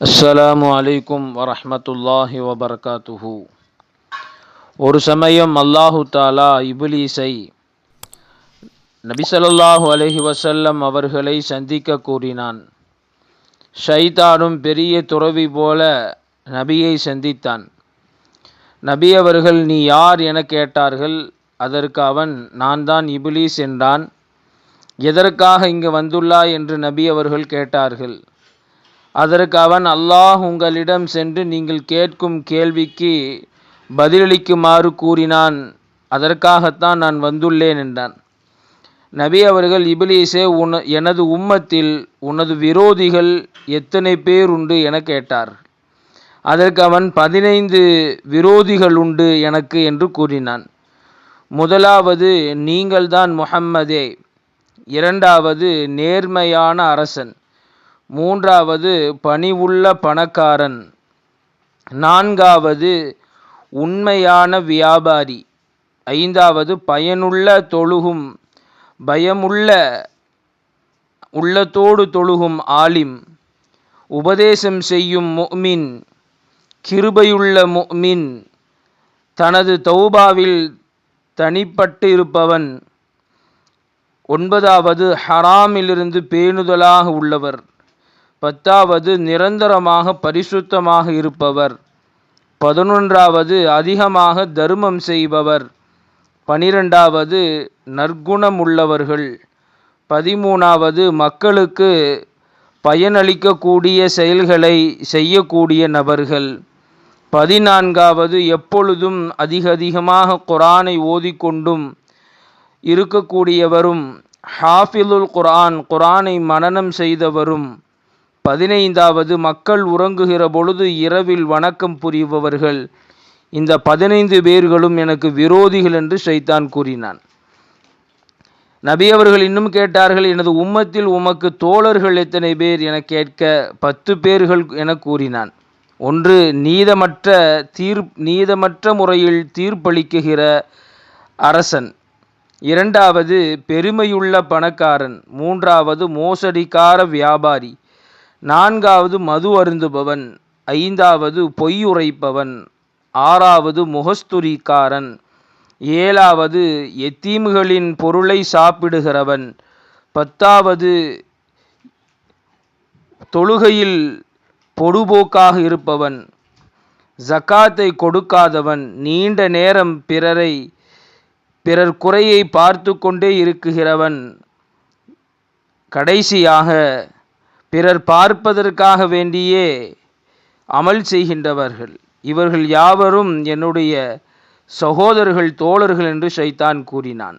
அஸ்ஸலாமு அலைக்கும் வரஹ்மத்துல்லாஹி வபரகாத்துஹு. ஒரு சமயம் அல்லாஹு தாலா இப்லீஸை நபி ஸல்லல்லாஹு அலைஹி வஸல்லம் அவர்களை சந்திக்க கூறினான். ஷைத்தானும் பெரிய துறவி போல நபியை சந்தித்தான். நபி அவர்கள் நீ யார் என கேட்டார்கள். அதற்கு அவன் நான் தான் இப்லீஸ் என்றான். எதற்காக இங்கு வந்துள்ளாய் என்று நபி அவர்கள் கேட்டார்கள். அதற்கு அவன் அல்லாஹ் உங்களிடம் சென்று நீங்கள் கேட்கும் கேள்விக்கு பதிலளிக்குமாறு கூறினான், அதற்காகத்தான் நான் வந்துள்ளேன் என்றான். நபி அவர்கள் இப்லீஸே எனது உம்மத்தில் உனது விரோதிகள் எத்தனை பேர் உண்டு என கேட்டார். அதற்கு அவன் 15 விரோதிகள் உண்டு எனக்கு என்று கூறினான். முதலாவது நீங்கள்தான் முஹம்மதே, இரண்டாவது நேர்மையான அரசன், மூன்றாவது பணிவுள்ள பணக்காரன், நான்காவது உண்மையான வியாபாரி, ஐந்தாவது பயனுள்ள தொழுகும் உள்ளத்தோடு தொழுகும் ஆலிம், உபதேசம் செய்யும் முஃமின், கிருபையுள்ள முஃமின், தனது தௌபாவில் தனிப்பட்டு இருப்பவன், ஒன்பதாவது ஹராமிலிருந்து பேணுதலாக உள்ளவர், பத்தாவது நிரந்தரமாக பரிசுத்தமாக இருப்பவர், 11வது அதிகமாக தர்மம் செய்பவர், 12வது நற்குணமுள்ளவர்கள், 13வது மக்களுக்கு பயனளிக்கக்கூடிய செயல்களை செய்யக்கூடிய நபர்கள், 14வது எப்பொழுதும் அதிகமாக குர்ஆனை ஓதிக்கொண்டும் இருக்கக்கூடியவரும், ஹாஃபிலுல் குர்ஆன் குர்ஆனை மனனம் செய்தவரும், 15வது மக்கள் உறங்குகிற பொழுது இரவில் வணக்கம் புரிபவர்கள். இந்த 15 பேர்களும் எனக்கு விரோதிகள் என்று ஷைத்தான் கூறினான். நபி அவர்கள் இன்னும் கேட்டார்கள், எனது உம்மத்தில் உமக்கு தோழர்கள் எத்தனை பேர் என கேட்க 10 பேர்கள் என கூறினான். ஒன்று நீதமற்ற முறையில் தீர்ப்பளிக்குகிற அரசன், இரண்டாவது பெருமையுள்ள பணக்காரன், மூன்றாவது மோசடிக்கார வியாபாரி, நான்காவது மது அருந்துபவன், ஐந்தாவது பொய் உரைப்பவன், ஆறாவது முகஸ்துரிக்காரன், ஏழாவது எத்தீம்களின் பொருளை சாப்பிடுகிறவன், 10வது தொழுகையில் பொடுபோக்காக இருப்பவன், ஜக்காத்தை கொடுக்காதவன், நீண்ட நேரம் பிறர் குறையை பார்த்து கொண்டே இருக்குகிறவன், கடைசியாக பிறர் பார்ப்பதற்காக வேண்டியே அமல் செய்கின்றவர்கள். இவர்கள் யாவரும் என்னுடைய சகோதரர்கள், தோழர்கள் என்று ஷைத்தான் கூறினான்.